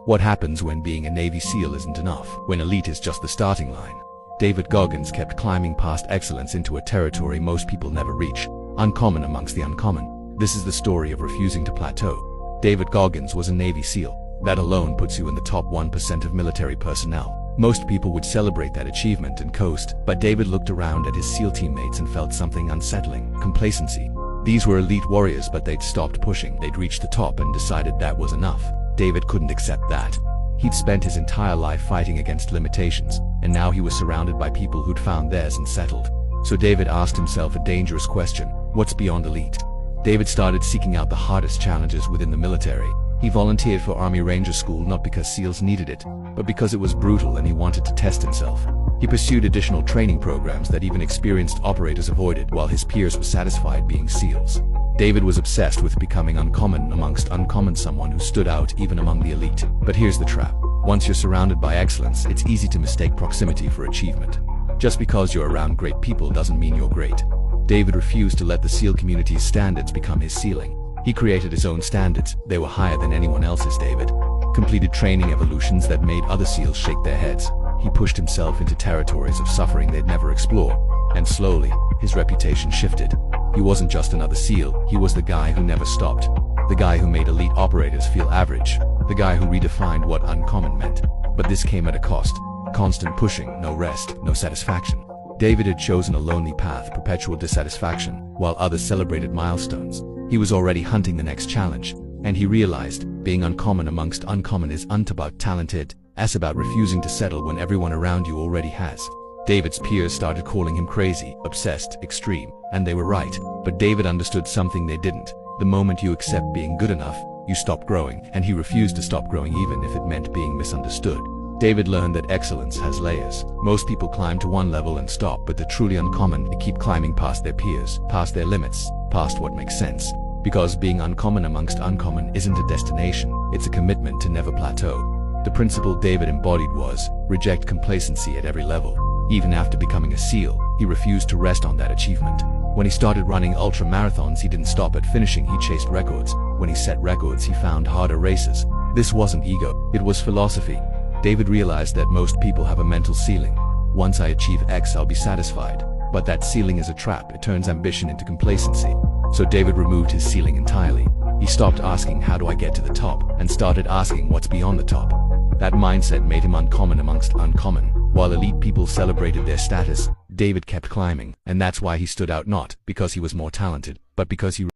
What happens when being a Navy SEAL isn't enough, when elite is just the starting line? David Goggins kept climbing past excellence into a territory most people never reach, uncommon amongst the uncommon. This is the story of refusing to plateau. David Goggins was a Navy SEAL. That alone puts you in the top 1% of military personnel. Most people would celebrate that achievement and coast, but David looked around at his SEAL teammates and felt something unsettling: complacency. These were elite warriors, but they'd stopped pushing. They'd reached the top and decided that was enough. David couldn't accept that. He'd spent his entire life fighting against limitations, and now he was surrounded by people who'd found theirs and settled. So David asked himself a dangerous question: what's beyond elite? David started seeking out the hardest challenges within the military. He volunteered for Army Ranger School not because SEALs needed it, but because it was brutal and he wanted to test himself. He pursued additional training programs that even experienced operators avoided, while his peers were satisfied being SEALs. David was obsessed with becoming uncommon amongst uncommon, someone who stood out even among the elite. But here's the trap. Once you're surrounded by excellence, it's easy to mistake proximity for achievement. Just because you're around great people doesn't mean you're great. David refused to let the SEAL community's standards become his ceiling. He created his own standards. They were higher than anyone else's. David completed training evolutions that made other SEALs shake their heads. He pushed himself into territories of suffering they'd never explore, and slowly, his reputation shifted. He wasn't just another SEAL, he was the guy who never stopped. The guy who made elite operators feel average. The guy who redefined what uncommon meant. But this came at a cost. Constant pushing, no rest, no satisfaction. David had chosen a lonely path, perpetual dissatisfaction, while others celebrated milestones. He was already hunting the next challenge, and he realized being uncommon amongst uncommon isn't about talented, it's about refusing to settle when everyone around you already has. David's peers started calling him crazy, obsessed, extreme, and they were right. But David understood something they didn't. The moment you accept being good enough, you stop growing, and he refused to stop growing even if it meant being misunderstood. David learned that excellence has layers. Most people climb to one level and stop, but the truly uncommon, they keep climbing past their peers, past their limits, past what makes sense. Because being uncommon amongst uncommon isn't a destination, it's a commitment to never plateau. The principle David embodied was, reject complacency at every level. Even after becoming a SEAL, he refused to rest on that achievement. When he started running ultra marathons, he didn't stop at finishing, he chased records. When he set records, he found harder races. This wasn't ego, it was philosophy. David realized that most people have a mental ceiling. Once I achieve X, I'll be satisfied. But that ceiling is a trap. It turns ambition into complacency. So David removed his ceiling entirely. He stopped asking, how do I get to the top, and started asking, what's beyond the top. That mindset made him uncommon amongst uncommon. While elite people celebrated their status, David kept climbing, and that's why he stood out, not because he was more talented, but because he